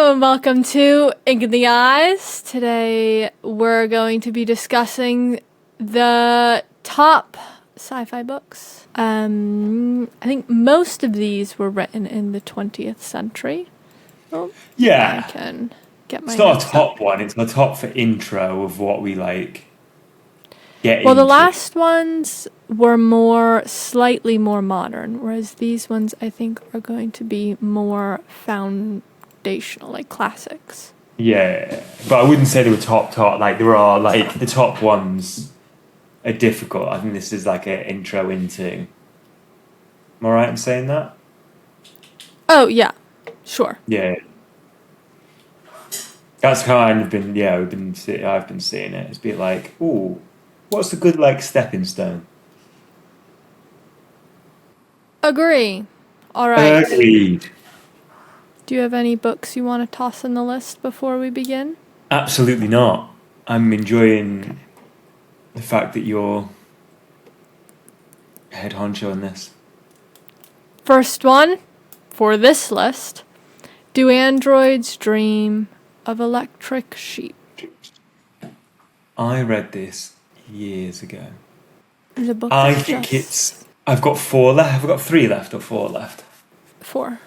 Hello and welcome to Ink in the Eyes. Today we're going to be discussing the top sci-fi books. I think most of these were written in the 20th century. Oh, Yeah, I can get my it's not notes a up. top one. It's a top for intro of what we get Well, the into. last ones were slightly more modern, whereas these ones I think are going to be more foundational, like classics. Yeah, but I wouldn't say they were top. Like there are like the top ones are difficult. I think this is like an intro into. Am I right in saying that? Oh, yeah, sure. Yeah, that's kind of been. Yeah, I've been seeing it. It's been like, ooh, what's a good like stepping stone? Agree. All right. Agreed. Do you have any books you want to toss in the list before we begin? Absolutely not. I'm Okay. enjoying the fact that you're head honcho in this. First one for this list. Do androids dream of electric sheep? I read this years ago. The book I is think just it's. I've got four left. I've got three left or four left. four.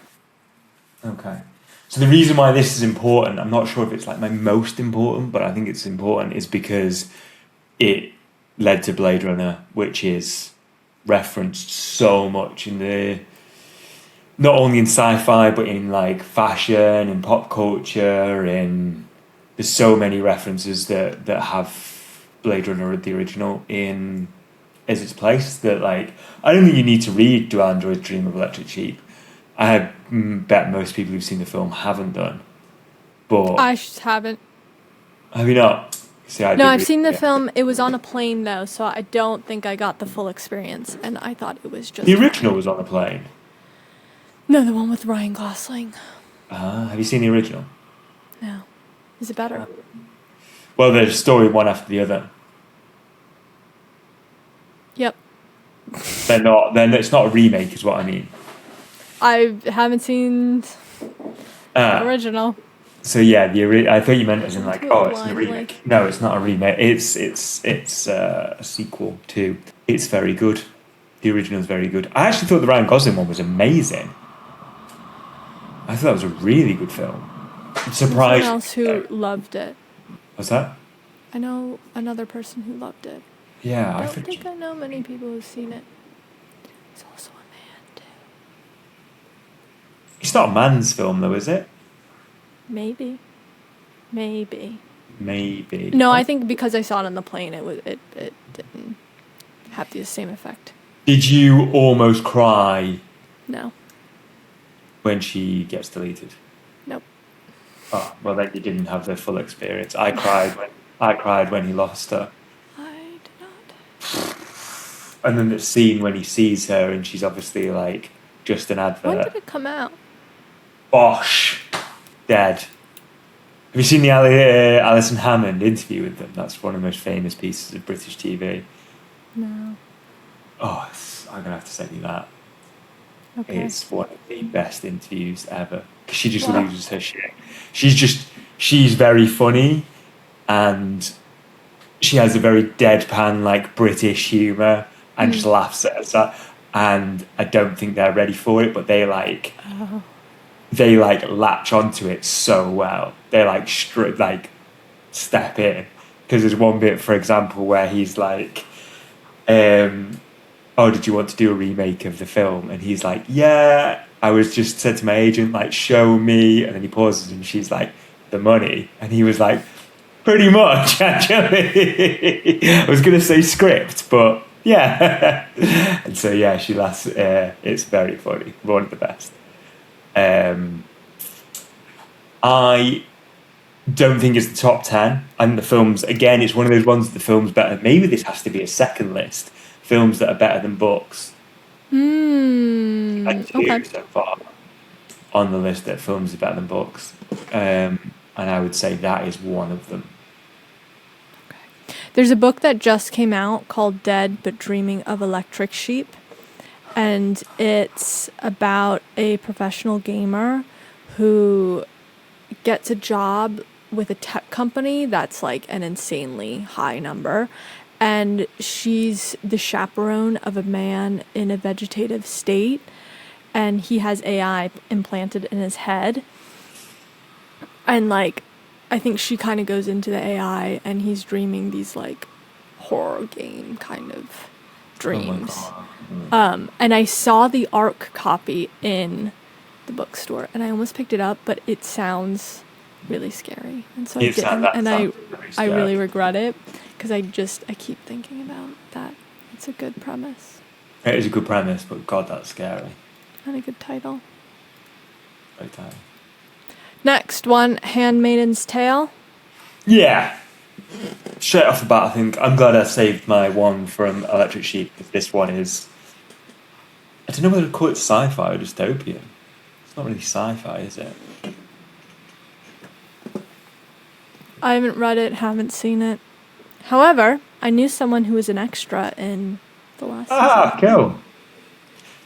Okay. So the reason why this is important, I'm not sure if it's like my most important, but I think it's important, is because it led to Blade Runner, which is referenced so much in the not only in sci-fi but in like fashion and pop culture, and there's so many references that have Blade Runner the original in as its place that like I don't think you need to read Do Androids Dream of Electric Sheep. I bet most people who've seen the film haven't done, but Haven't. have you not? See, I No, did I've read seen the it. film. It was on a plane though, so I don't think I got the full experience, and I thought it was The just original fine. was on a plane. No, the one with Ryan Gosling. Have you seen the original? No. Is it better? Well, there's a story one after the other. Yep. They're not. Then it's not a remake, is what I mean. I haven't seen the Uh, original. so yeah, I thought you meant as in Listen like, to it oh, it's a blindly. remake. No, it's not a remake. It's a sequel to. It's very good. The original is very good. I actually thought the Ryan Gosling one was amazing. I thought that was a really good film. I'm I know someone surprised. else who loved it. What's that? I know another person who loved it. Yeah, I Don't think think I know many people who've seen it. He's also a man, too. it's not a man's film though, is it? Maybe. Maybe. Maybe. No, I Oh. think because I saw it on the plane, it didn't have the same effect. Did you almost cry No. when she gets deleted? Nope. Oh, well then you didn't have the full experience. I cried when he lost her. I did not. And then the scene when he sees her and she's obviously like just an When advert. did it come out? Bosh, dead. Have you seen the Alison Hammond interview with them? That's one of the most famous pieces of British TV. No. Oh, I'm gonna have to send you that. Okay. It's one of the best interviews ever. 'Cause she just Wow. loses her shit. She's very funny, and she has a very deadpan, like British humour, and just laughs at us. And I don't think they're ready for it, but Oh. they like latch onto it so well. They like like step in because there's one bit, for example, where he's like, "Oh, did you want to do a remake of the film?" And he's like, "Yeah." I was just said to my agent, like, "Show me," and then he pauses, and she's like, "The money," and he was like, "Pretty much, actually." I was gonna say script, but yeah. And so yeah, she laughs. It's very funny. One of the best. Um, I don't think it's the top 10. And the films, again, it's one of those ones that the film's better. Maybe this has to be a second list. Films that are better than books. Like Okay. two so far on the list that films are better than books. And I would say that is one of them. There's a book that just came out called Dead But Dreaming of Electric Sheep. And it's about a professional gamer who gets a job with a tech company that's like an insanely high number, and she's the chaperone of a man in a vegetative state, and he has AI implanted in his head, and like I think she kind of goes into the AI, and he's dreaming these like horror game kind of dreams. Oh my God. And I saw the ARC copy in the bookstore, and I almost picked it up, but it sounds really scary, and so I didn't. And I really regret it because I keep thinking about that. It's a good premise. It is a good premise, but God, that's scary. And a good title. Great title. Next one, Handmaiden's Tale. Yeah. Straight off the bat, I think I'm glad I saved my one from Electric Sheep. If this one is, I don't know whether to call it sci-fi or dystopian. It's not really sci-fi, is it? I haven't read it, haven't seen it. However, I knew someone who was an extra in the last season. Cool.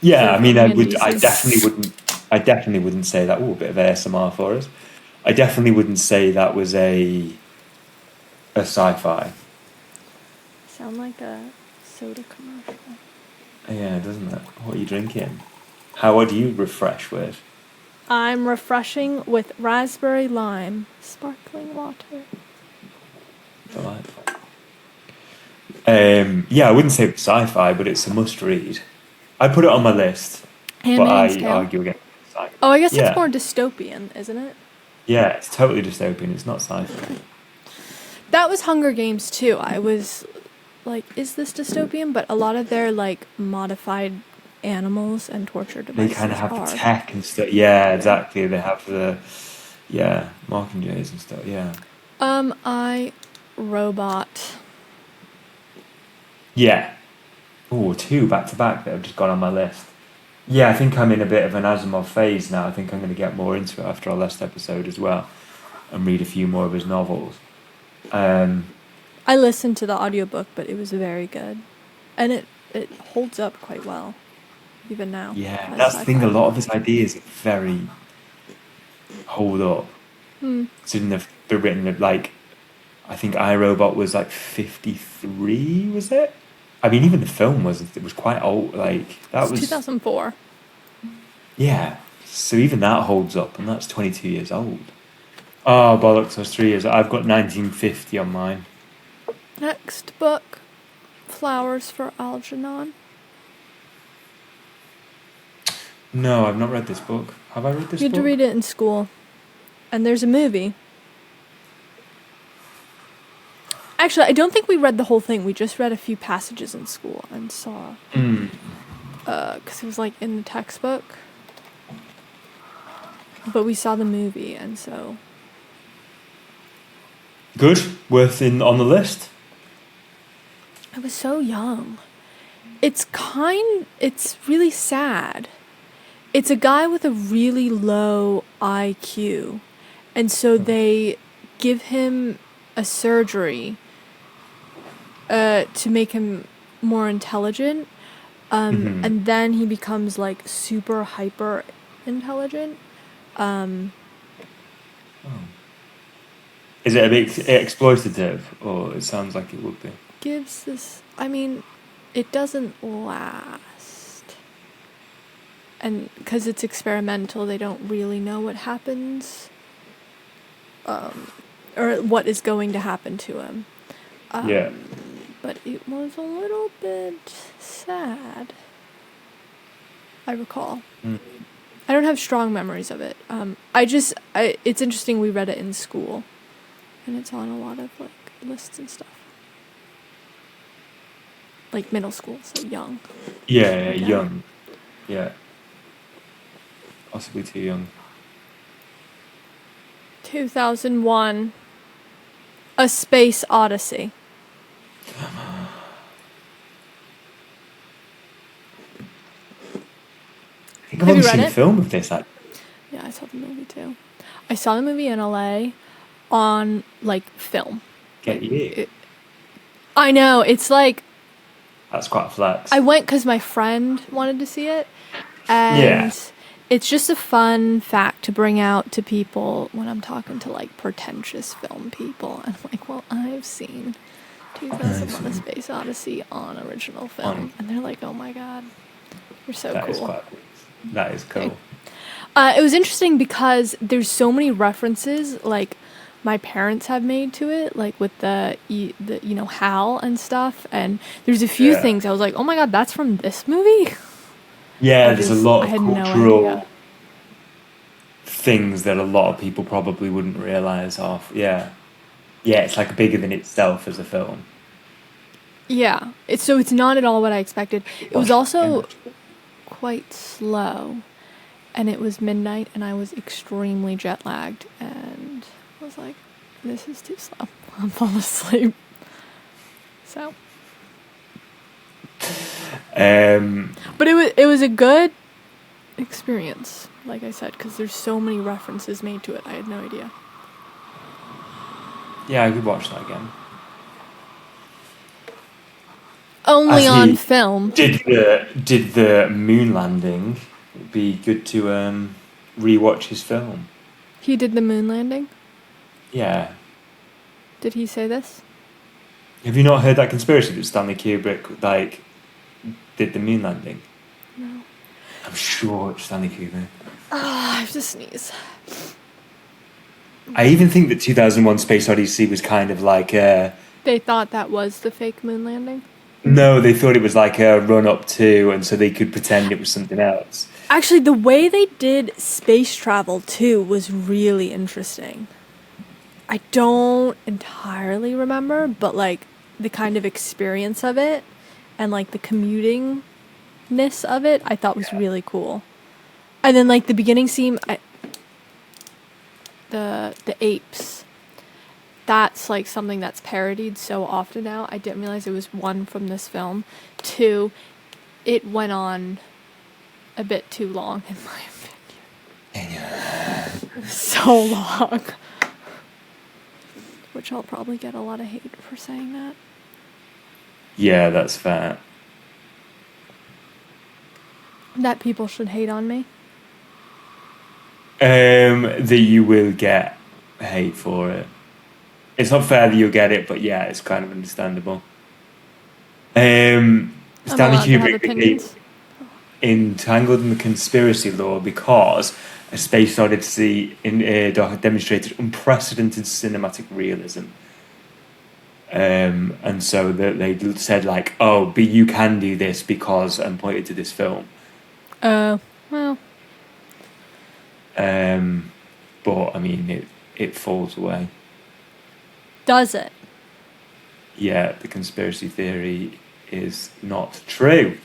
Yeah, I mean, I Handy definitely wouldn't say that. Oh, a bit of ASMR for us. I definitely wouldn't say that was a sci-fi. Sound like a soda commercial. Yeah, doesn't it? What are you drinking? What do you refresh with? I'm refreshing with raspberry lime sparkling water. Delightful. Yeah, I wouldn't say it's sci-fi, but it's a must-read. I put it on my list, Handmaid's but I Tale. argue against sci-fi. Oh, I guess Yeah. it's more dystopian, isn't it? Yeah, it's totally dystopian. It's not sci-fi. That was Hunger Games too. I was like, is this dystopian? But a lot of their like modified animals and torture devices They kind of have are. the tech and stuff. Yeah, exactly. They have the Mockingjays and stuff. Yeah. I Robot. Yeah. Oh, two back to back that have just gone on my list. Yeah, I think I'm in a bit of an Asimov phase now. I think I'm going to get more into it after our last episode as well, and read a few more of his novels. I listened to the audiobook, but it was very good, and it holds up quite well, even now. Yeah, as that's the thing. A sci-fi. lot of his ideas are very hold up. So they're written at, like, I think iRobot was like 53, was it? I mean, even the film was quite old. Like that was 2004. Yeah. So even that holds up, and that's 22 years old. Oh bollocks! I was 3 years. I've got 1950 on mine. Next book, Flowers for Algernon. No, I've not read this book. Have I read this You book? had to read it in school, and there's a movie. Actually, I don't think we read the whole thing. We just read a few passages in school and saw, because it was like in the textbook. But we saw the movie, and so. Good. Worth on the list. I was so young. It's really sad. It's a guy with a really low IQ, and so they give him a surgery to make him more intelligent, and then he becomes like super hyper intelligent. Is it a bit exploitative, or it sounds like it would be? Gives this, I mean, it doesn't last, and because it's experimental, they don't really know what happens, or what is going to happen to him. Yeah. But it was a little bit sad, I recall. I don't have strong memories of it. It's interesting we read it in school, and it's on a lot of like lists and stuff. Like middle school, so young. Yeah, young. Yeah. Possibly too young. 2001, A Space Odyssey. I think I've Have you only read seen it? a film of this. Yeah, I saw the movie too. I saw the movie in LA on like film. Get you. I know, it's like That's quite a flex. I went because my friend wanted to see it, and Yeah. it's just a fun fact to bring out to people when I'm talking to like pretentious film people. And I'm like, well, I've seen 2001: A Space Odyssey on original film, and they're like, oh my god, you're so That cool. is quite cool. That is cool. It was interesting because there's so many references like my parents have made to it, like with the Hal and stuff, and there's a few things I was like, oh my god, that's from this movie. Yeah, there's a lot of cultural things that a lot of people probably wouldn't realise of. Yeah, it's like bigger than itself as a film. Yeah, it's not at all what I expected. It was also quite slow, and it was midnight, and I was extremely jet lagged, and I was like, this is too slow. I'm falling asleep. So. But it was a good experience, like I said, because there's so many references made to it. I had no idea. Yeah, I could watch that again. Only on film. Did the moon landing? It'd be good to rewatch his film. He did the moon landing? Yeah. Did he say this? Have you not heard that conspiracy that Stanley Kubrick did the moon landing? No. I'm sure it's Stanley Kubrick. I have to sneeze. I even think that 2001: Space Odyssey was kind of like a... They thought that was the fake moon landing? No, they thought it was like a run-up to, and so they could pretend it was something else. Actually, the way they did space travel, too, was really interesting. I don't entirely remember, but, like, the kind of experience of it and, like, the commutingness of it, I thought was really cool. And then, like, the beginning scene, the apes, that's, like, something that's parodied so often now. I didn't realize it was, one, from this film. Two, it went on a bit too long, in my opinion. So long. Which I'll probably get a lot of hate for saying that. Yeah, that's fair. That people should hate on me? That you will get hate for it. It's not fair that you'll get it, but yeah, it's kind of understandable. Stanley Kubrick entangled in the conspiracy law because A Space Odyssey demonstrated unprecedented cinematic realism. And so they said like, oh, but you can do this because, and pointed to this film. Well. But I mean, it falls away. Does it? Yeah, the conspiracy theory is not true.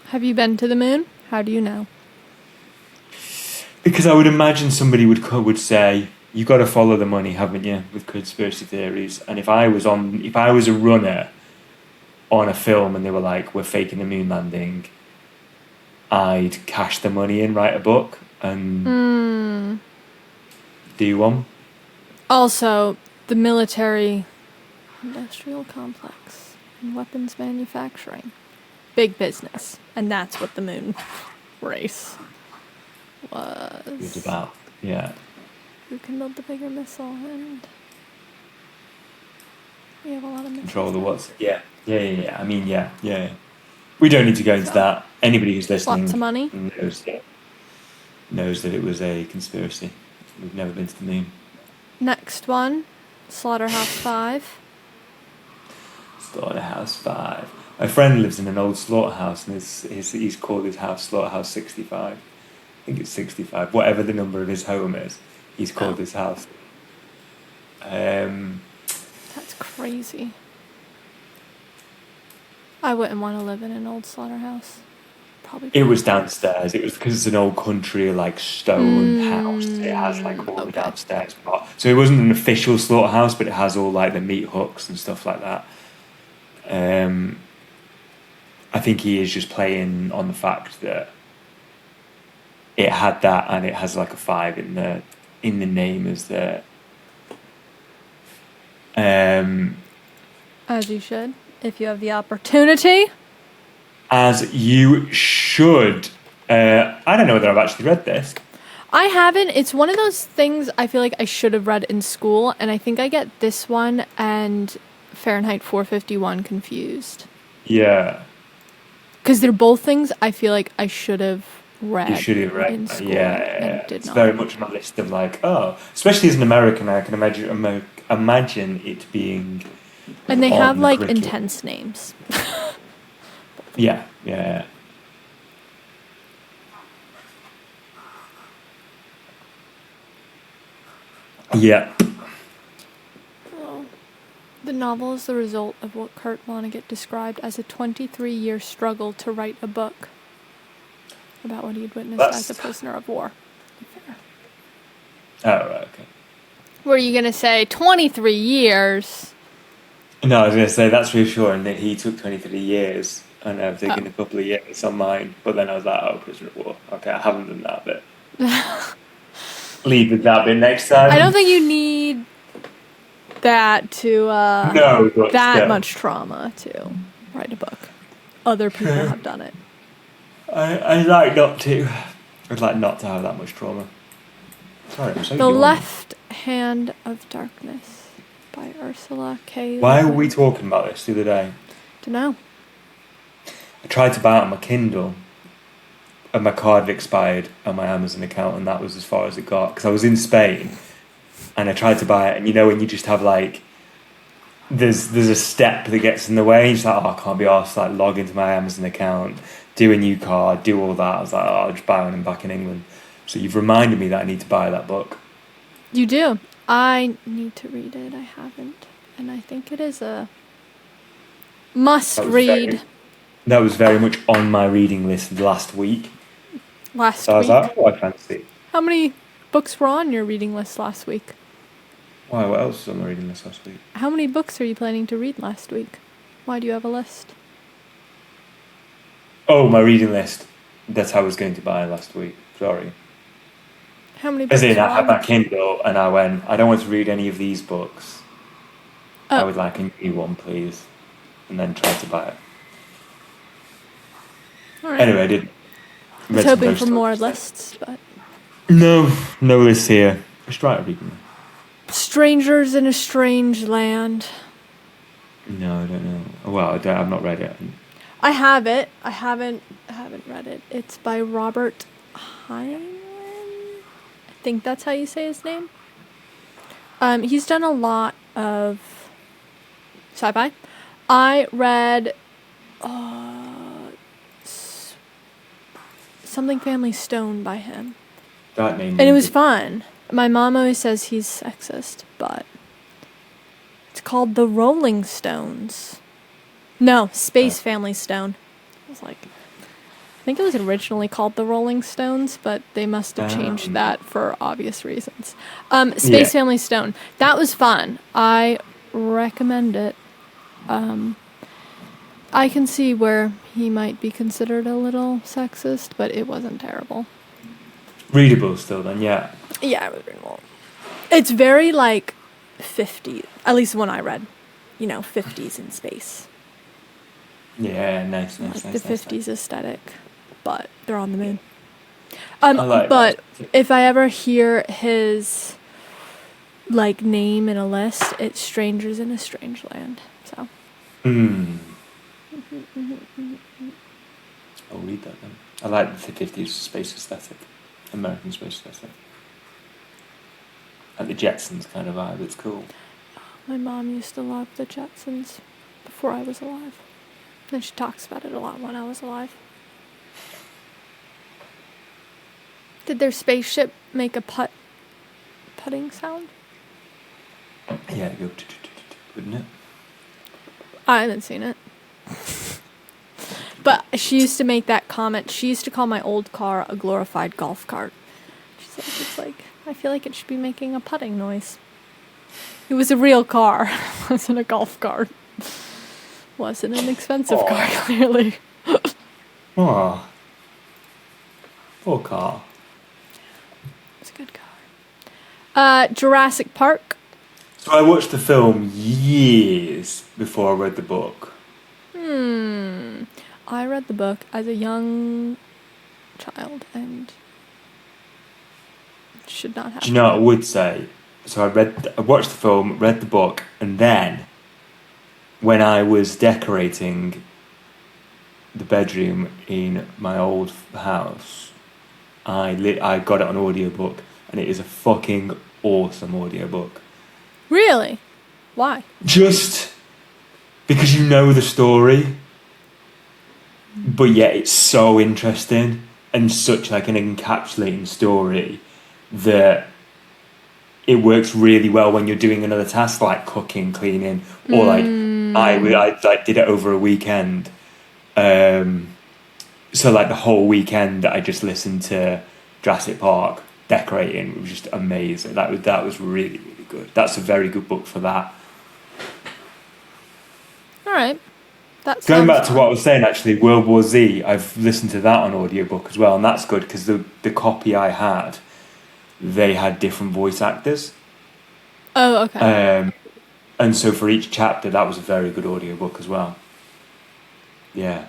Have you been to the moon? How do you know? Because I would imagine somebody would say, you got to follow the money, haven't you, with conspiracy theories? And if I was a runner on a film and they were like, we're faking the moon landing, I'd cash the money in, write a book, and do one. Also, the military industrial complex and weapons manufacturing. Big business. And that's what the moon race was. It was about, yeah. Who can build the bigger missile, and we have a lot of missiles. Control the what's... Yeah. I mean, yeah. We don't need to go into that. Anybody who's listening... Lots of money. knows that it was a conspiracy. We've never been to the moon. Next one, Slaughterhouse-five. Slaughterhouse-five. My friend lives in an old slaughterhouse, and he's called his house Slaughterhouse-65. I think it's 65. Whatever the number of his home is, he's called his house. That's crazy. I wouldn't want to live in an old slaughterhouse. Probably. It was downstairs. It was because it's an old country, like, stone house. It has, like, all the downstairs part. So it wasn't an official slaughterhouse, but it has all, like, the meat hooks and stuff like that. I think he is just playing on the fact that it had that, and it has, like, a 5 in the name as the... As you should, if you have the opportunity. As you should. I don't know whether I've actually read this. I haven't. It's one of those things I feel like I should have read in school, and I think I get this one and Fahrenheit 451 confused. Yeah. Because they're both things I feel like I should have read You should have read in that. school Yeah. and did It's not. very much on a list of like, especially as an American, I can imagine it being And they on have the like curriculum. intense names. Yeah. Yeah. Oh. The novel is the result of what Kurt Vonnegut described as a 23-year struggle to write a book about what he had witnessed as a prisoner of war. Oh, right, okay. Were you going to say 23 years? No, I was going to say that's reassuring that he took 23 years and I've taken a couple of years on mine. But then I was like, prisoner of war. Okay, I haven't done that bit. Lead with that bit next time. I don't think you need that to no, but that still. much trauma to write a book. Other people have done it. I'd like not to. I'd like not to have that much trauma. Sorry, I'm so The yawning. Left Hand of Darkness by Ursula K. Why Le were we Guin. talking about this the other day? Dunno. I tried to buy it on my Kindle and my card had expired on my Amazon account and that was as far as it got because I was in Spain and I tried to buy it and you know when you just have like there's a step that gets in the way and you're just like, I can't be arsed, like log into my Amazon account, do a new card, do all that. I was like, I'll just buy one and back in England. So you've reminded me that I need to buy that book. You do. I need to read it. I haven't. And I think it is a must read. That was very much on my reading list last week. Last So I was week. like, I fancy it. How many books were on your reading list last week? Why, what else was on the reading list last week? How many books are you planning to read last week? Why do you have a list? Oh, my reading list. That's how I was going to buy last week. Sorry. How many books As in, were I had on? my Kindle and I went, I don't want to read any of these books. I would like a new one, please. And then tried to buy it. All right. Anyway, I did. I was hoping for more lists, but... No list here. Just try to read them. Strangers in a Strange Land. No, I don't know. Well, I've not read it. I have it. I haven't read it. It's by Robert Heinlein. I think that's how you say his name. He's done a lot of sci-fi. I read Something Family Stone by him. That name. And it was fun. My mom always says he's sexist, but it's called The Rolling Stones. No, Space Family Stone. I was like, I think it was originally called The Rolling Stones, but they must have changed that for obvious reasons. Space Family Stone. That was fun. I recommend it. I can see where he might be considered a little sexist, but it wasn't terrible. Readable still then, yeah. Yeah, it was readable. It's very like 50s, at least when I read, 50s in space. Yeah, nice. The 50s aesthetic, but they're on the moon. I like but that. if I ever hear his name in a list, it's Strangers in a Strange Land. So. I'll read that then. I like the 50s space aesthetic, American space aesthetic. Like the Jetsons kind of vibe. It's cool. My mom used to love the Jetsons before I was alive. And she talks about it a lot when I was alive. Did their spaceship make a putting sound? Yeah, go wouldn't it? I haven't seen it. But she used to make that comment. She used to call my old car a glorified golf cart. She's like, I feel like it should be making a putting noise. It was a real car. It wasn't a golf cart. Wasn't an expensive car, clearly. Aw. Poor car. It's a good car. Jurassic Park. So I watched the film years before I read the book. I read the book as a young child and should not have. Do you know what I would say? So I watched the film, read the book, and then when I was decorating the bedroom in my old house, I got it on audiobook, and it is a fucking awesome audiobook. Really? Why? Just because you know the story, but yet it's so interesting and such like an encapsulating story that it works really well when you're doing another task like cooking, cleaning, or like I did it over a weekend. So like the whole weekend I just listened to Jurassic Park decorating. It was just amazing. That was really, really good. That's a very good book for that. All right. That's going back to what I was saying, actually, World War Z, I've listened to that on audiobook as well, and that's good because the copy I had, they had different voice actors. Oh, okay. And so for each chapter, that was a very good audiobook as well. Yeah.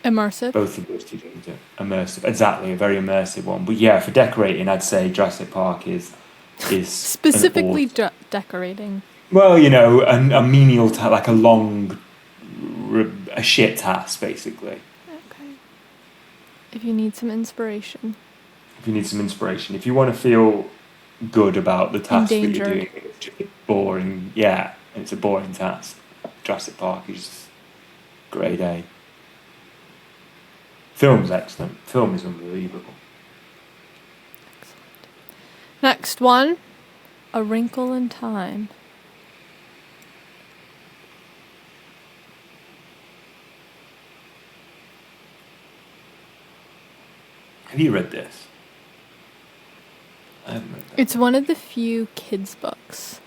Immersive. Both of those two things are immersive. Exactly, a very immersive one. But yeah, for decorating, I'd say Jurassic Park is specifically decorating. Well, you know, a menial like a long, a shit task, basically. Okay. If you need some inspiration. If you want to feel good about the task that you're doing, it's just boring. Yeah, it's a boring task. Jurassic Park is grade A. Film's excellent. Film is unbelievable. Excellent. Next one, A Wrinkle in Time. Have you read this? I haven't read that. It's one of the few kids' books,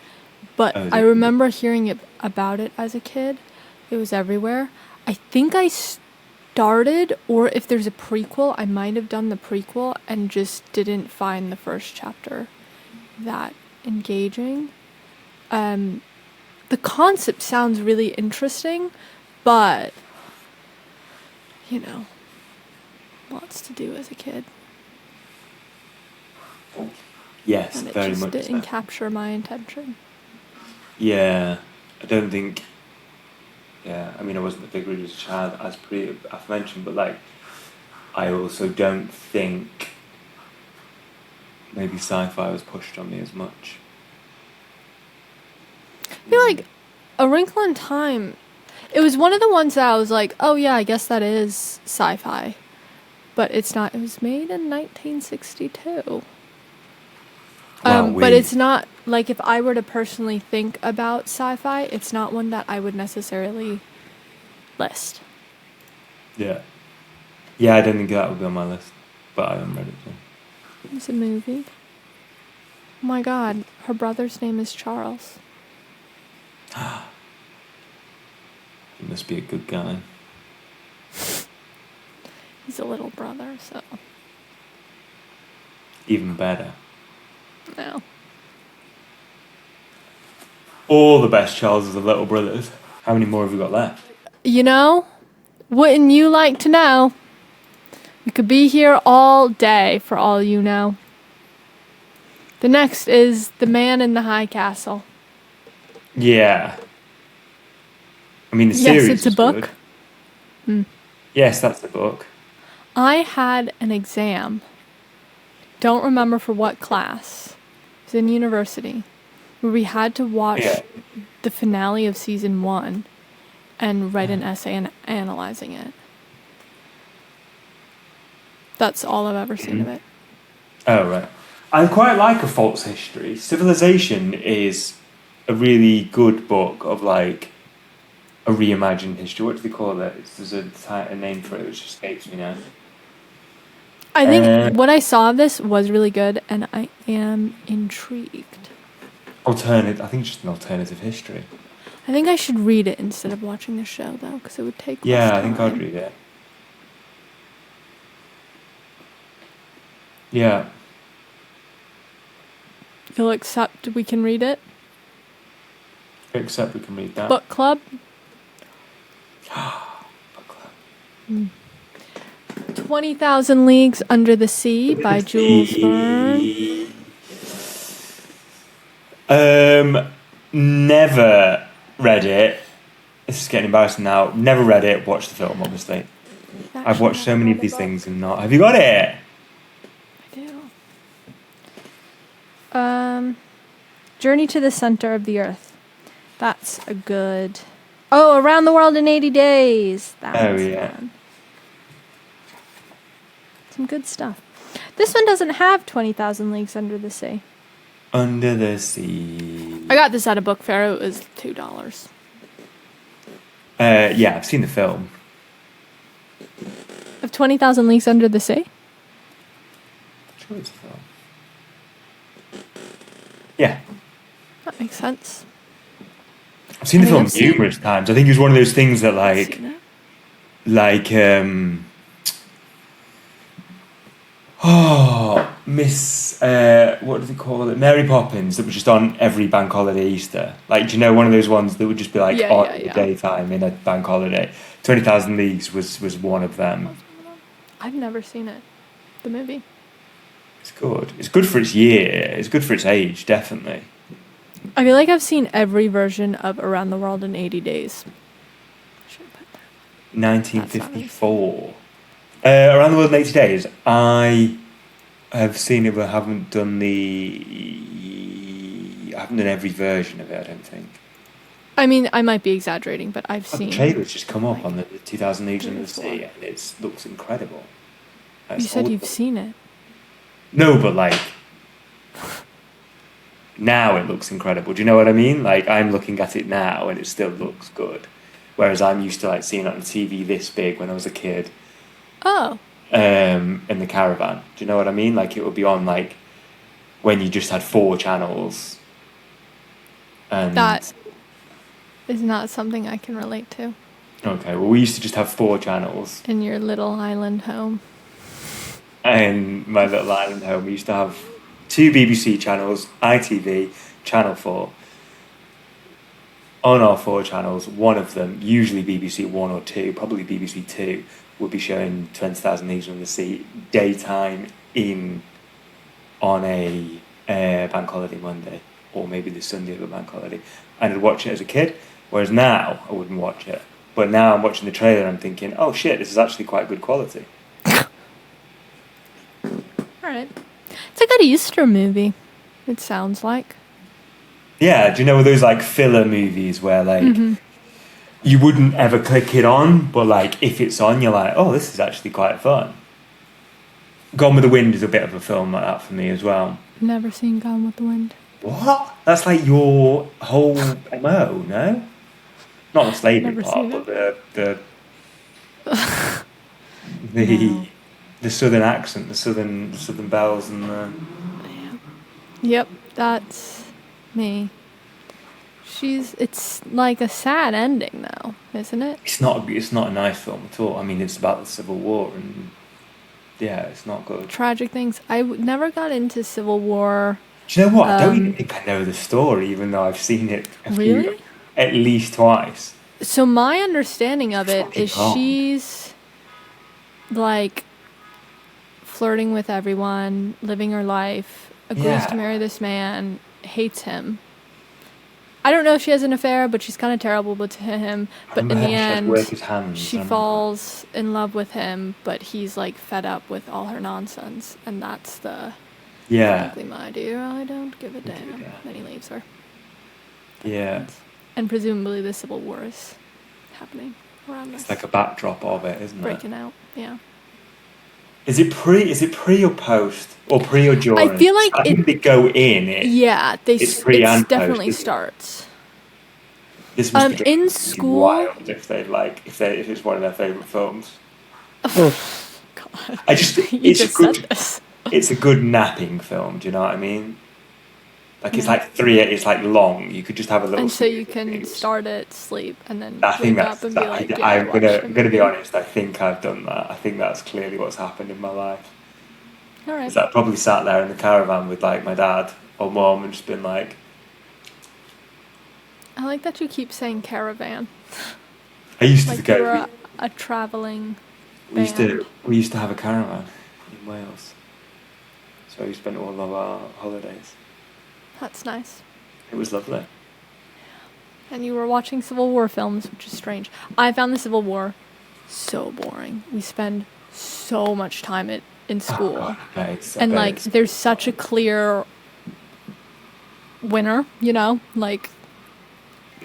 but I remember hearing about it as a kid. It was everywhere. I think I started, or if there's a prequel, I might have done the prequel and just didn't find the first chapter that engaging. The concept sounds really interesting, but, you know, lots to do as a kid. Yes, and it very just much didn't so. capture my attention. Yeah, I don't think. Yeah, I mean, I wasn't a big reader as a child, as I've mentioned, but like, I also don't think maybe sci-fi was pushed on me as much. I feel like A Wrinkle in Time, it was one of the ones that I was like, oh yeah, I guess that is sci-fi. But it's not. It was made in 1962. But it's not, like, if I were to personally think about sci-fi, it's not one that I would necessarily list. Yeah. Yeah, I don't think that would be on my list, but I haven't read it, so. It's a movie. Oh my god, her brother's name is Charles. He must be a good guy. He's a little brother, so. Even better. No. All the best Charles' of little brothers. How many more have we got left? You know, wouldn't you like to know? We could be here all day for all you know. The next is The Man in the High Castle. Yeah. I mean, the series Yes, it's a is book. good. Yes, that's the book. I had an exam. Don't remember for what class. It was in university. Where we had to watch the finale of season 1 and write an essay analyzing it. That's all I've ever seen of it. Oh, right. I quite like A False History. Civilization is a really good book of, like, a reimagined history. What do they call it? There's a name for it which escapes me now. I think what I saw of this was really good, and I am intrigued. I think it's just an alternative history. I think I should read it instead of watching the show, though, because it would take less Yeah, time. I think I'd read it. Yeah. You'll accept we can read it? Except we can read that. Book club? Book club. 20,000 Leagues Under the Sea by Jules Verne. Never read it. This is getting embarrassing now. Never read it. Watched the film, obviously. I've watched so many of these things and not. Have you got it? I do. Journey to the Center of the Earth. That's a good. Oh, Around the World in 80 Days. That one's fun. Some good stuff. This one doesn't have 20,000 Leagues Under the Sea. Under the Sea. I got this at a book fair. It was $2. Yeah, I've seen the film. Of 20,000 Leagues Under the Sea? Sure it's the film. Yeah. That makes sense. I've seen the film numerous times. I think it was one of those things that Miss, what do they call it? Mary Poppins, that was just on every bank holiday Easter. Like, do you know, one of those ones that would just be on the daytime in a bank holiday? 20,000 Leagues was one of them. I've never seen it. The movie. It's good. It's good for its year. It's good for its age, definitely. I feel like I've seen every version of Around the World in 80 Days. I should put that. 1954. Around the World in 80 Days. I have seen it, but I haven't done every version of it, I don't think. I mean, I might be exaggerating, but I've seen... The trailer's just come up on the 2000 Leagues Under the Sea, and it looks incredible. You said you've seen it. No, but now it looks incredible. Do you know what I mean? Like, I'm looking at it now, and it still looks good. Whereas I'm used to seeing it on TV this big when I was a kid. Oh. In the caravan. Do you know what I mean? Like, it would be on when you just had 4 channels. And that is not something I can relate to. Okay, well, we used to just have 4 channels. In your little island home. In my little island home, we used to have 2 BBC channels, ITV, Channel 4. On our 4 channels, one of them, usually BBC 1 or 2, probably BBC 2, would be showing 20,000 Leagues Under the Sea daytime on a bank holiday Monday, or maybe the Sunday of a bank holiday. And I'd watch it as a kid, whereas now I wouldn't watch it. But now I'm watching the trailer and I'm thinking, oh shit, this is actually quite good quality. Alright. It's a good Easter movie, it sounds like. Yeah, do you know those filler movies where you wouldn't ever click it on, but if it's on, you're like, oh, this is actually quite fun. Gone with the Wind is a bit of a film like that for me as well. Never seen Gone with the Wind. What? That's your whole MO, no? Not the slavery part, but the southern accent, the southern bells and the... Yep, that's me. It's like a sad ending though, isn't it? It's not a nice film at all. I mean, it's about the Civil War and yeah, it's not good. Tragic things. I never got into Civil War. Do you know what? I don't even think I know the story, even though I've seen it at least twice. So my understanding of it is she's flirting with everyone, living her life, agrees to marry this man, hates him. I don't know if she has an affair, but she's kind of terrible to him. But in the end, she falls in love with him, but he's fed up with all her nonsense, and that's the frankly, my dear, I don't give a damn. Yeah. Then he leaves her. Yeah. And presumably the Civil War is happening around this. It's like a backdrop of it, isn't it? Breaking out, yeah. Is it pre or post? Or pre or during? I feel like I think they go in it. Yeah, it's pre and definitely post, starts. This must be in school wild if it's one of their favourite films. Oh God. It's a good napping film, do you know what I mean? It's it's long. You could just have a little. And so you can start it, sleep, and then wake up and be like, I'm gonna be honest. I think I've done that. I think that's clearly what's happened in my life. All right. I probably sat there in the caravan with my dad or mum and just been like. I like that you keep saying caravan. I used to go. You're a traveling. We used to have a caravan in Wales, so we spent all of our holidays. That's nice. It was lovely. And you were watching Civil War films, which is strange. I found the Civil War so boring. We spend so much time in school, and like there's such a clear winner, like.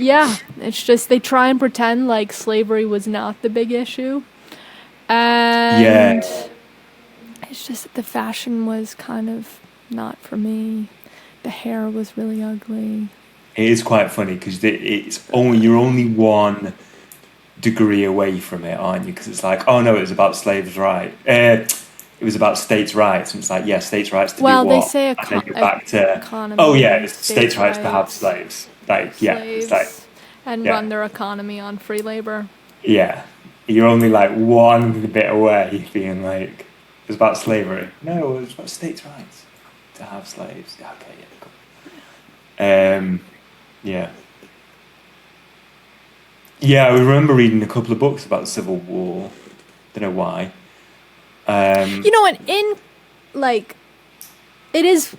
Yeah, it's just they try and pretend like slavery was not the big issue. And it's just that the fashion was kind of not for me. The hair was really ugly. It is quite funny because you're only 1 degree away from it, aren't you? Because it's like, oh no, it was about slaves' rights. It was about states' rights, and it's like, yeah, states' rights to do what? Well, they say and then you're back to economy. It's states' rights to have slaves. Run their economy on free labor. Yeah, you're only like 1 bit away, being like, it was about slavery. No, it was about states' rights to have slaves. Yeah, okay, yeah, cool. Yeah, I remember reading a couple of books about the Civil War. Don't know why. And it is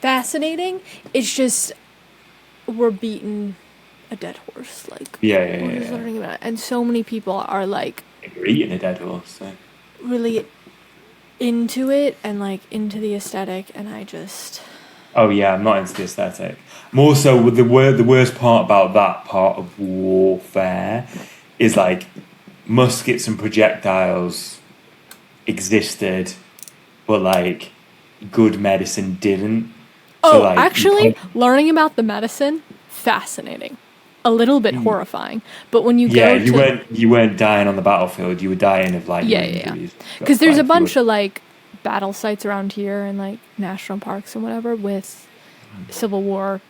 fascinating. It's just we're beating a dead horse. Learning about it. And so many people are like, you're eating a dead horse. So. Really into it and like into the aesthetic, and I just. Oh yeah, I'm not into the aesthetic. More so, with the worst part about that part of warfare is like muskets and projectiles existed, but like good medicine didn't. So, learning about the medicine, fascinating. A little bit horrifying, but when you you weren't dying on the battlefield. You were dying of like injuries. Because there's a bunch of like battle sites around here and like national parks and whatever with Civil War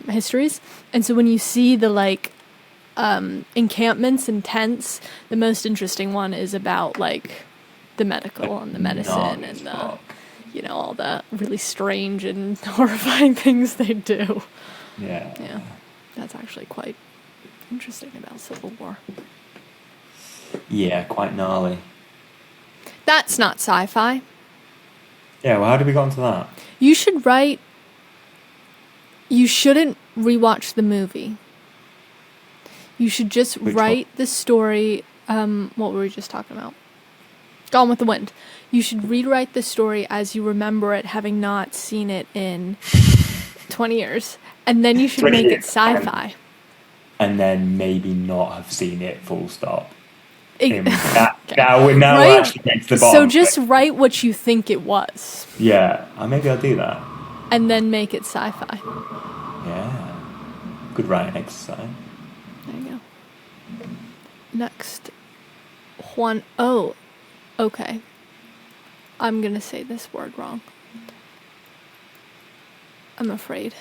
histories, and so when you see the like encampments and tents, the most interesting one is about like the medical and the medicine and the all the really strange and horrifying things they do. Yeah. That's actually quite interesting about Civil War. Yeah, quite gnarly. That's not sci-fi. Yeah, well, how did we get onto that? You shouldn't rewatch the movie. You should just write the story. What were we just talking about? Gone with the Wind. You should rewrite the story as you remember it, having not seen it in 20 years. And then you should make it sci-fi. And then maybe not have seen it full stop. Okay. Now we're actually getting to the bottom. So just write what you think it was. Yeah, maybe I'll do that. And then make it sci-fi. Yeah. Good writing exercise. There you go. Next one. Oh, okay. I'm going to say this word wrong. I'm afraid.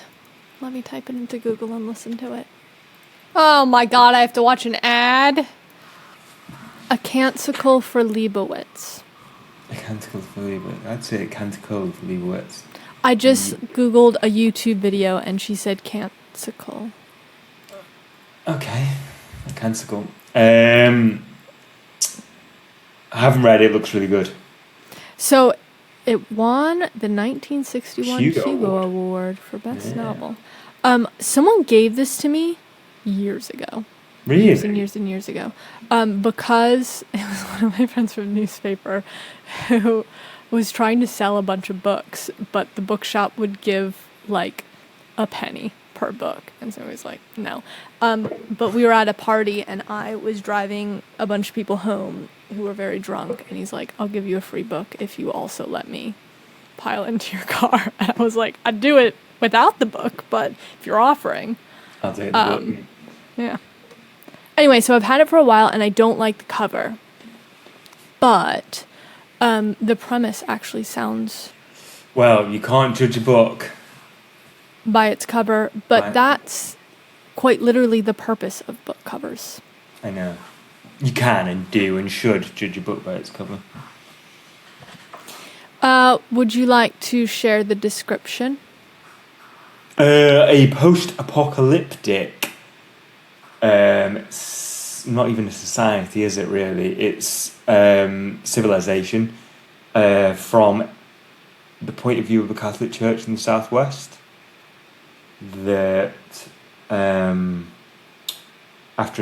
Let me type it into Google and listen to it. Oh my god, I have to watch an ad. A Canticle for Leibowitz. A Canticle for Leibowitz. I'd say a Canticle for Leibowitz. I just Googled a YouTube video and she said Canticle. Okay. A Canticle. I haven't read it. It looks really good. So it won the 1961 Hugo Award for Best Novel. Someone gave this to me years ago. Really? Years and years ago. Because it was one of my friends from the newspaper who was trying to sell a bunch of books, but the bookshop would give like a penny per book. And so he was like, no. But we were at a party and I was driving a bunch of people home who were very drunk. And he's like, I'll give you a free book if you also let me pile into your car. And I was like, I'd do it without the book, but if you're offering. I'll take the book. Yeah. Anyway, so I've had it for a while and I don't like the cover. But the premise actually sounds... Well, you can't judge a book by its cover, but that's quite literally the purpose of book covers. I know. You can and do and should judge a book by its cover. Would you like to share the description? A post-apocalyptic not even a society, is it really? It's civilization from the point of view of the Catholic Church in the Southwest, that after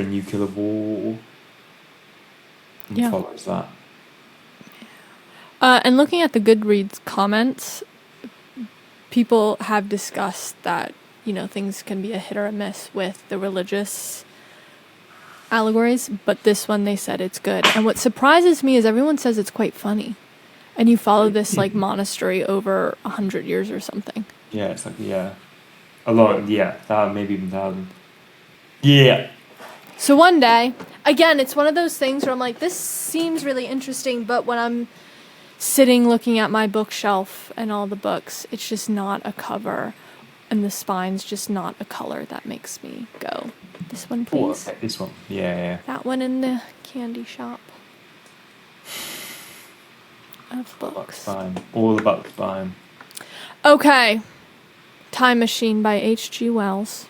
a nuclear war follows that. And looking at the Goodreads comments, people have discussed that, things can be a hit or a miss with the religious allegories, but this one they said it's good. And what surprises me is everyone says it's quite funny. And you follow this like monastery over 100 years or something. Yeah, it's like, a lot, maybe even 1,000. Yeah. So one day, again, it's one of those things where I'm like, this seems really interesting, but when I'm sitting looking at my bookshelf and all the books, it's just not a cover, and the spine's just not a color that makes me go, this one, please. Okay, this one. Yeah. That one in the candy shop of books. Spine. All about the spine. Okay. Time Machine by H.G. Wells.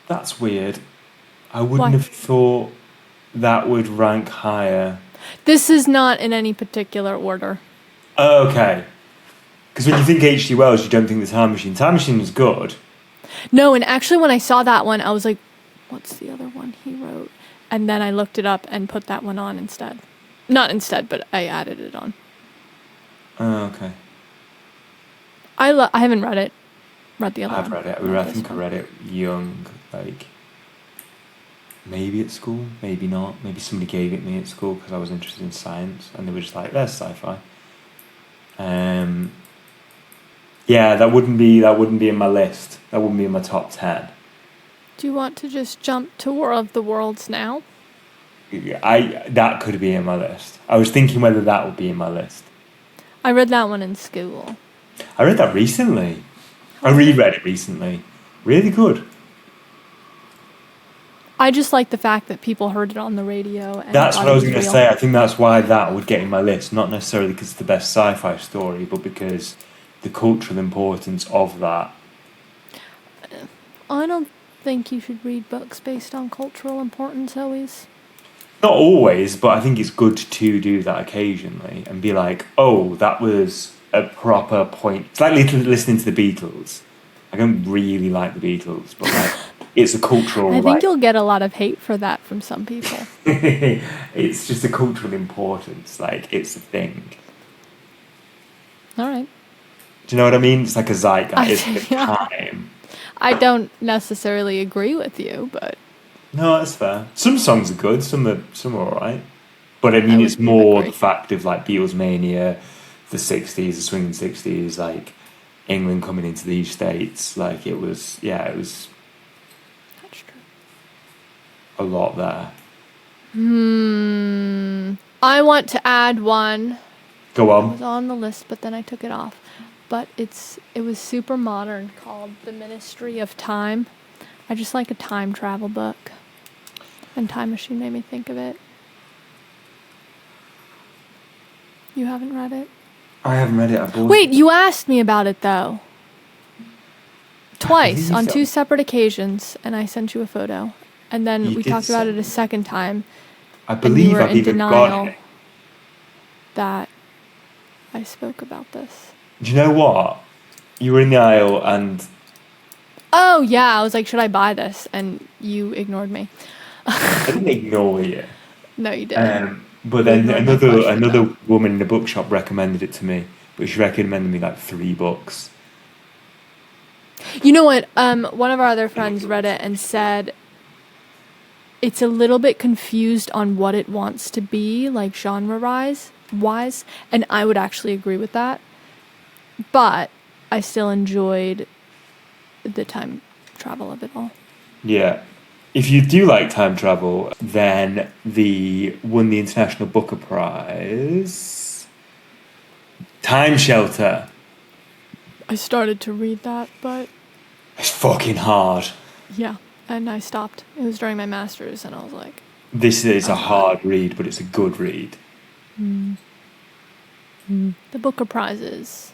That's weird. I wouldn't have thought that would rank higher. This is not in any particular order. Okay. Because when you think H.G. Wells, you don't think the Time Machine. Time Machine is good. No, and actually when I saw that one, I was like, what's the other one he wrote? And then I looked it up and put that one on instead. Not instead, but I added it on. Oh, okay. I haven't read it. Read the other one. I've read it. I think I read it young, like maybe at school, maybe not. Maybe somebody gave it me at school because I was interested in science, and they were just like, "There's sci-fi." That wouldn't be in my list. That wouldn't be in my top 10. Do you want to just jump to War of the Worlds now? That could be in my list. I was thinking whether that would be in my list. I read that one in school. I read that recently. I reread it recently. Really good. I just like the fact that people heard it on the radio. And that's what I was going to say. I think that's why that would get in my list. Not necessarily because it's the best sci-fi story, but because the cultural importance of that. I don't think you should read books based on cultural importance always. Not always, but I think it's good to do that occasionally and be like, oh, that was a proper point. It's like listening to the Beatles. I don't really like the Beatles, but like it's a cultural... I think you'll get a lot of hate for that from some people. It's just a cultural importance. Like, it's a thing. All right. Do you know what I mean? It's like a zeitgeist. It's the time. I don't necessarily agree with you, but... No, that's fair. Some songs are good, some are alright. But I mean, it's more the fact of like Beatles mania, the 60s, the swinging 60s, like England coming into these states. Like it was. That's true. A lot there. I want to add one. Go on. It was on the list, but then I took it off. But it was super modern, called The Ministry of Time. I just like a time travel book. And Time Machine made me think of it. You haven't read it? I haven't read it. Wait, you asked me about it, though. Twice, on 2 separate occasions, and I sent you a photo. And then we talked about it a second time. I believe I've even got it. That I spoke about this. Do you know what? You were in the aisle and... Oh, yeah, I was like, should I buy this? And you ignored me. I didn't ignore you. No, you didn't. But then another woman in the bookshop recommended it to me, but she recommended me like 3 books. You know what? One of our other friends read it and said it's a little bit confused on what it wants to be, like genre-wise, and I would actually agree with that. But I still enjoyed the time travel of it all. Yeah. If you do like time travel, then won the International Booker Prize. Time Shelter. I started to read that, but... It's fucking hard. Yeah, and I stopped. It was during my master's, and I was like... This is a hard read, but it's a good read. The Booker Prizes.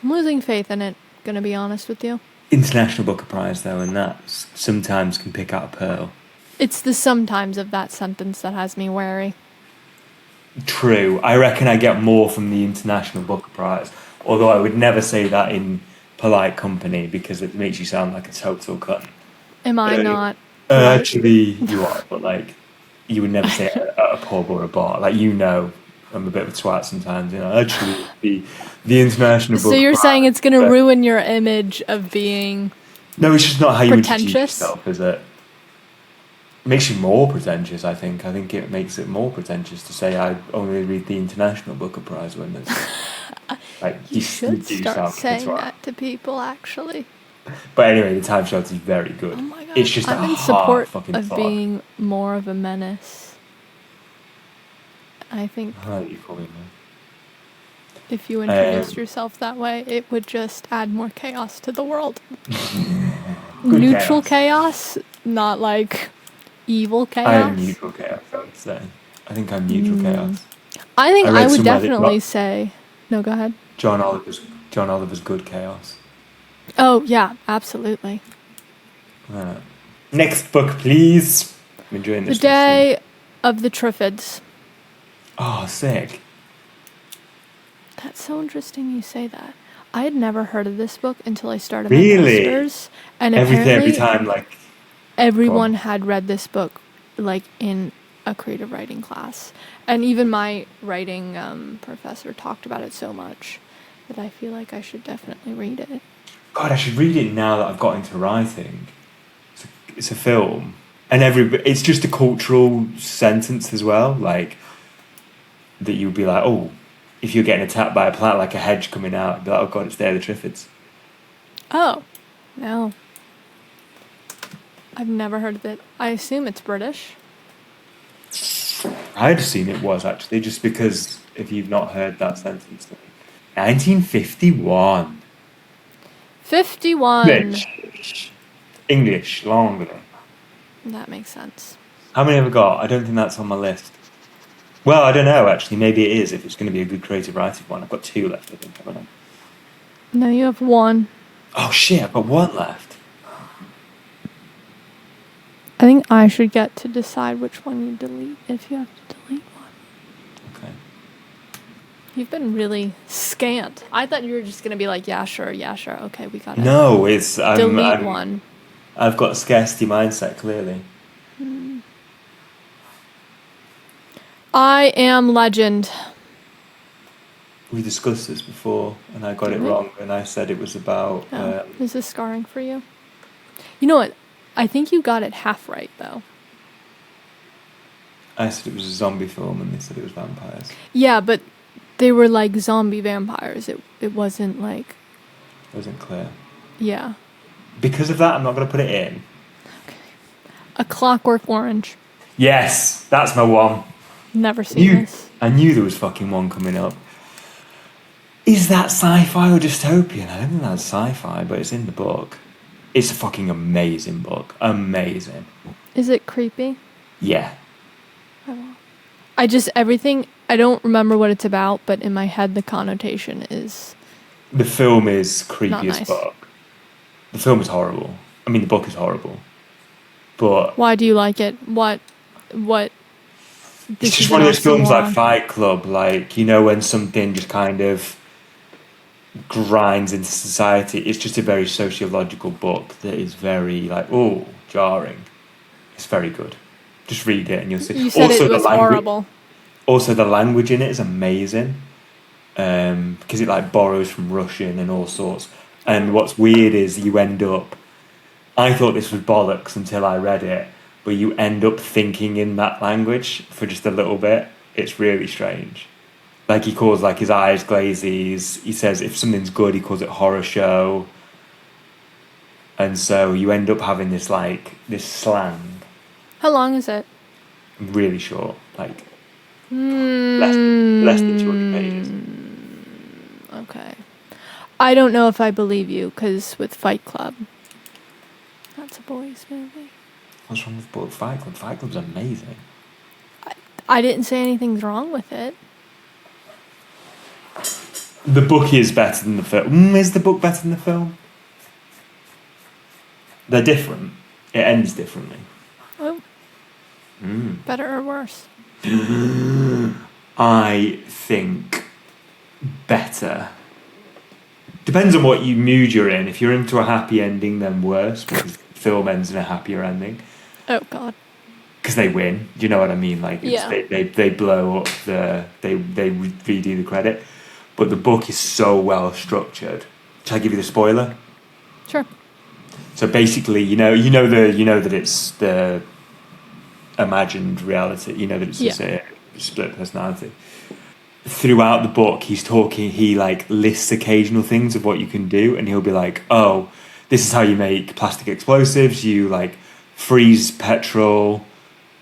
I'm losing faith in it, gonna be honest with you. International Booker Prize, though, and that sometimes can pick out a pearl. It's the sometimes of that sentence that has me wary. True. I reckon I get more from the International Booker Prize, although I would never say that in polite company because it makes you sound like a total cunt. Am I not? Polite? Actually, you are, but like, you would never say it at a pub or a bar. Like, you know, I'm a bit of a twat sometimes. You know, actually, the International Booker So you're Prize, saying it's going to ruin your image of being No, it's just not how you introduce pretentious? yourself, is it? It makes you more pretentious, I think. I think it makes it more pretentious to say I only read the International Booker Prize winners. Like, You should do start sound saying like a twat. that to people, actually. But anyway, the time shot is very good. Oh my god. It's just I'm a in hard support fucking of thought. being more of a menace. I think I like you calling me. if you introduced yourself that way, it would just add more chaos to the world. Good Neutral chaos, not like evil chaos. I am neutral chaos, I would say. I think I'm neutral chaos. I think I read I would somewhere that definitely say... No, go ahead. John Oliver's good chaos. Oh, yeah, absolutely. Next book, please. I'm enjoying this. The Day of the Triffids. Oh, sick. That's so interesting you say that. I had never heard of this book until I started Really? my master's. And Every apparently time, like... everyone had read this book, like, in a creative writing class. And even my writing professor talked about it so much that I feel like I should definitely read it. God, I should read it now that I've got into writing. It's a film. And it's just a cultural sentence as well. Like, that you'd be like, oh, if you're getting attacked by a plant, like a hedge coming out, you'd be like, oh God, it's there, the Triffids. Oh, no. I've never heard of it. I assume it's British. I'd assume it was, actually, just because if you've not heard that sentence. 1951. 51. English, longer. That makes sense. How many have I got? I don't think that's on my list. Well, I don't know, actually. Maybe it is, if it's going to be a good creative writing one. I've got 2 left, I think, haven't I? No, you have 1. Oh, shit, I've got 1 left. I think I should get to decide which one you delete if you have to delete one. Okay. You've been really scant. I thought you were just going to be like, yeah, sure, okay, we got it. No, it's... delete one. I've got a scarcity mindset, clearly. I Am Legend. We discussed this before, and I got it wrong, and I said it was about... Oh, is this scarring for you? You know what? I think you got it half right, though. I said it was a zombie film, and they said it was vampires. Yeah, but they were like zombie vampires. It wasn't like... It wasn't clear. Yeah. Because of that, I'm not going to put it in. Okay. A Clockwork Orange. Yes, that's my one. Never seen this. I knew there was fucking one coming up. Is that sci-fi or dystopian? I don't think that's sci-fi, but it's in the book. It's a fucking amazing book. Amazing. Is it creepy? Yeah. I just, everything, I don't remember what it's about, but in my head the connotation is... The film is creepy not as nice. fuck. The film is horrible. I mean, the book is horrible. But... Why do you like it? What... It's just one of those films like Fight Club, like, you know, when something just kind of grinds into society. It's just a very sociological book that is very, like, oh, jarring. It's very good. Just read it and you'll see. You said also, it was horrible. Also, the language in it is amazing. Because it, like, borrows from Russian and all sorts. And what's weird is you end up... I thought this was bollocks until I read it. But you end up thinking in that language for just a little bit. It's really strange. Like, he calls, like, his eyes glazies. He says if something's good, he calls it horror show. And so you end up having this, like, this slang. How long is it? Really short. Like, less than 200 pages. Okay. I don't know if I believe you, because with Fight Club, that's a boys' movie. What's wrong with Fight Club? Fight Club's amazing. I didn't say anything's wrong with it. The book is better than the film. Is the book better than the film? They're different. It ends differently. Oh, Better or worse? I think better. Depends on what mood you're in. If you're into a happy ending, then worse, because the film ends in a happier ending. Oh, God. Because they win. Do you know what I mean? Like, Yeah. they blow up they redo the credit. But the book is so well structured. Shall I give you the spoiler? Sure. So basically, you know that it's the imagined reality. You know that it's just a split personality. Throughout the book, he like lists occasional things of what you can do, and he'll be like, "Oh, this is how you make plastic explosives. You like freeze petrol.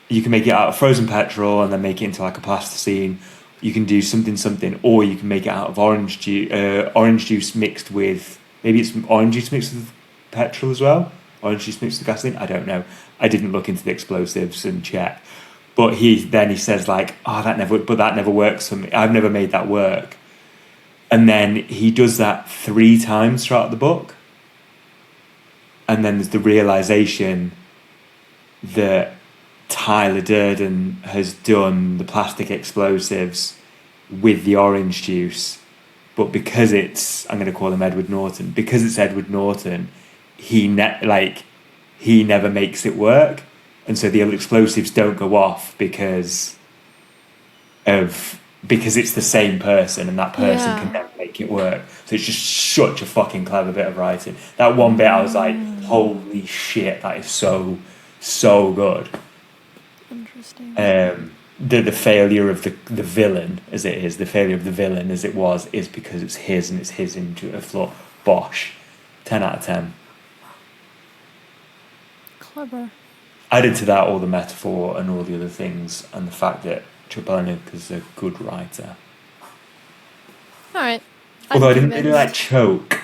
You can make it out of frozen petrol and then make it into like a plasticine. You can do something, or you can make it out of orange juice mixed with, maybe it's orange juice mixed with petrol as well. Orange juice mixed with gasoline. I don't know. I didn't look into the explosives and check. But he says like, oh, that never works for me. I've never made that work. And then he does that 3 times throughout the book. And then there's the realization that Tyler Durden has done the plastic explosives with the orange juice. But because I'm going to call him Edward Norton, because it's Edward Norton, he never makes it work. And so the explosives don't go off because it's the same person, and that person can never make it work. So it's just such a fucking clever bit of writing. That one bit I was like, holy shit, that is so good. Interesting. The failure of the villain as it is, the failure of the villain as it was, is because it's his and it's his intuitive flaw. Bosh. 10 out of 10. Clever. Added to that all the metaphor and all the other things, and the fact that Chuck Palahniuk is a good writer. All right. Although I didn't really like Choke.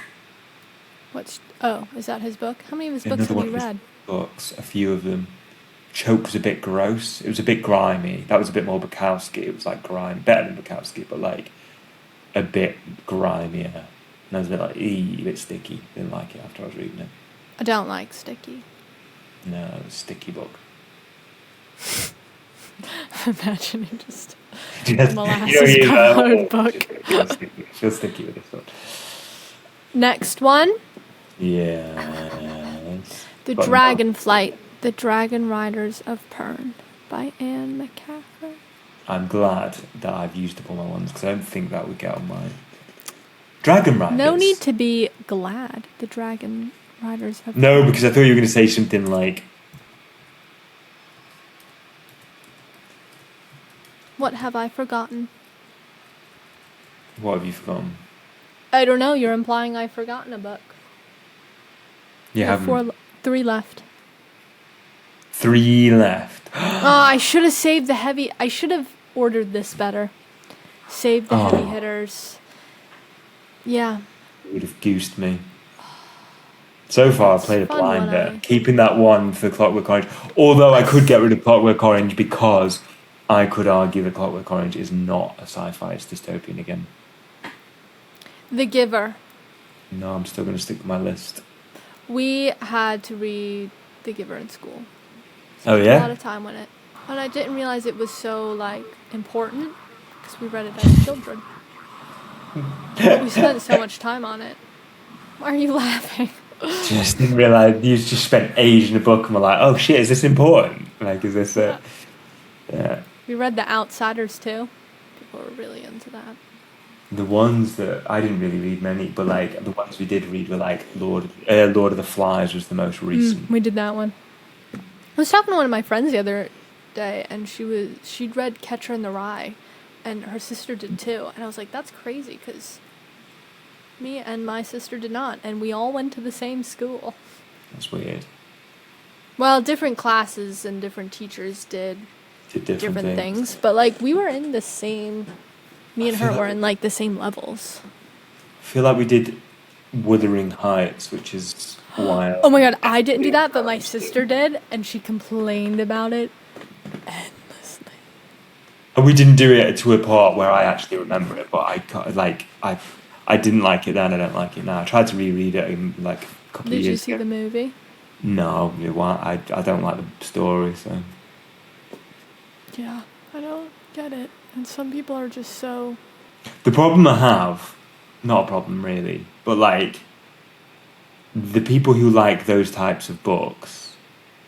Is that his book? How many of his books have you read? Books, a few of them. Choke was a bit gross. It was a bit grimy. That was a bit more Bukowski. It was like grime, better than Bukowski, but like a bit grimier. And I was a bit like, a bit sticky. Didn't like it after I was reading it. I don't like sticky. No, it was a sticky book. Imagining just a Yes. molasses-covered book. Feel sticky with this one. Next one. Yes. The Dragon Flight, The Dragon Riders of Pern by Anne McCaffrey. I'm glad that I've used up all my ones, because I don't think that would get on mine. Dragon Riders. No need to be glad. The Dragon Riders of Pern. No, because I thought you were going to say something like... What have I forgotten? What have you forgotten? I don't know. You're implying I've forgotten a book. You haven't. 3 left. 3 left. I should have saved the heavy... I should have ordered this better. Saved the heavy hitters. Yeah. It would have goosed me. So far, I've played a blinder. Keeping that one for Clockwork Orange. Although I could get rid of Clockwork Orange, because I could argue that Clockwork Orange is not a sci-fi. It's dystopian again. The Giver. No, I'm still going to stick with my list. We had to read The Giver in school. Oh, A lot yeah? of time on it. And I didn't realize it was so, important, because we read it as children. But we spent so much time on it. Why are you laughing? Just didn't realise you just spent ages in a book and were like, oh shit, is this important? Like, is this a... Yeah. We read The Outsiders, too. People were really into that. The ones that... I didn't really read many, but, the ones we did read were, Lord of the Flies was the most recent. We did that one. I was talking to one of my friends the other day, and she'd read Catcher in the Rye, and her sister did, too. And I was like, that's crazy, because... me and my sister did not, and we all went to the same school. That's weird. Well, different classes and different teachers did different things, but we were in the same. Me and her were in the same levels. I feel like we did Wuthering Heights, which is wild. Oh my god, I didn't do that, but my sister did, and she complained about it endlessly. And we didn't do it to a part where I actually remember it, but I didn't like it then. I don't like it now. I tried to reread it in a couple of years ago. Did you see the movie? No, I don't like the story. So Yeah, I don't get it. And some people are just so... The problem I have, not a problem really, but like the people who like those types of books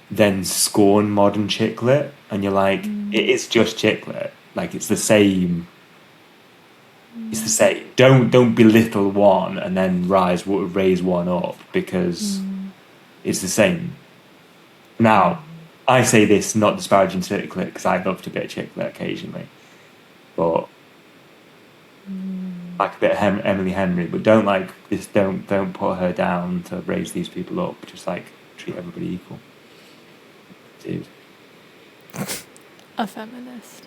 then scorn modern chick lit, and you're like, it is just chick lit. Like it's the same. It's the same. Don't belittle one and then raise one up because it's the same. Now, I say this not disparaging chick lit because I love to bit chick lit occasionally, but like a bit of Emily Henry. But don't like this. Don't put her down to raise these people up. Just like treat everybody equal, dude. A feminist.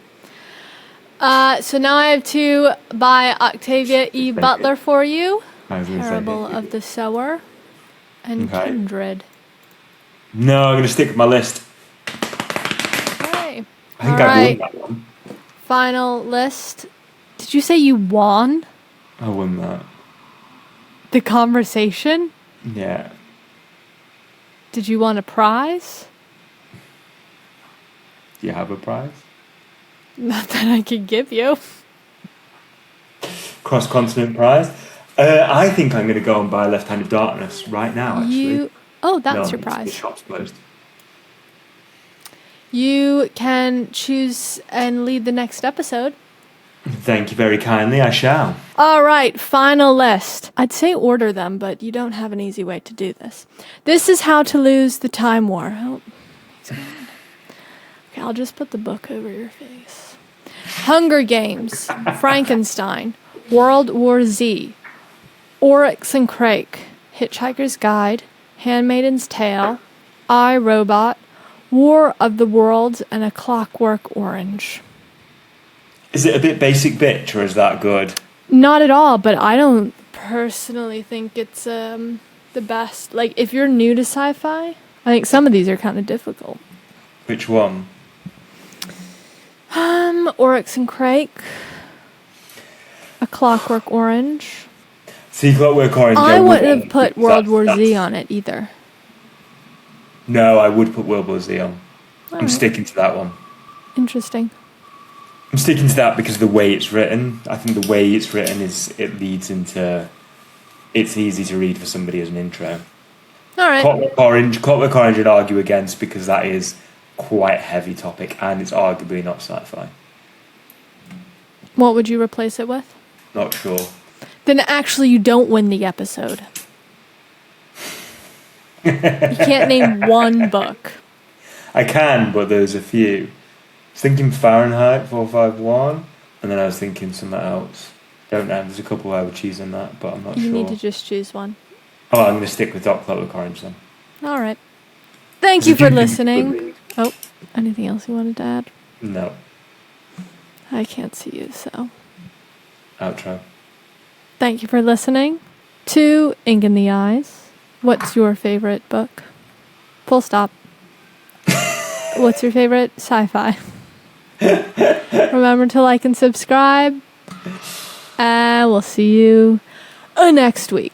So now I have two by Octavia E. Butler for you. Parable of the Sower and Kindred. No, I'm going to stick with my list. Okay. I think I won that one. Final list. Did you say you won? I won that. The conversation? Yeah. Did you want a prize? Do you have a prize? Not that I could give you. Cross-continent prize? I think I'm going to go and buy Left Hand of Darkness right now, actually. Oh, that's your prize. The shop's closed. You can choose and lead the next episode. Thank you very kindly, I shall. All right, final list. I'd say order them, but you don't have an easy way to do this. This is How to Lose the Time War. Oh, he's gone. Okay, I'll just put the book over your face. Hunger Games, Frankenstein, World War Z, Oryx and Crake, Hitchhiker's Guide, Handmaid's Tale, I, Robot, War of the Worlds, and A Clockwork Orange. Is it a bit basic bitch, or is that good? Not at all, but I don't personally think it's the best. Like, if you're new to sci-fi, I think some of these are kind of difficult. Which one? Oryx and Crake, A Clockwork Orange. See, Clockwork Orange. I wouldn't have put World War Z on it either. No, I would put World War Z on. All I'm right. sticking to that one. Interesting. I'm sticking to that because of the way it's written. I think the way it's written it leads into... It's easy to read for somebody as an intro. All right. Clockwork Orange I'd argue against because that is quite a heavy topic and it's arguably not sci-fi. What would you replace it with? Not sure. Then actually you don't win the episode. You can't name one book. I can, but there's a few. I was thinking Fahrenheit 451, and then I was thinking something else. Don't know, there's a couple I would choose on that, but I'm not sure. You need to just choose one. Oh, I'm going to stick with Clockwork Orange then. All right. Thank you for listening. Oh, anything else you wanted to add? No. I can't see you, so. Outro. Thank you for listening to Ink in the Eyes. What's your favorite book? Full stop. What's your favorite sci-fi? Remember to like and subscribe. And we'll see you next week.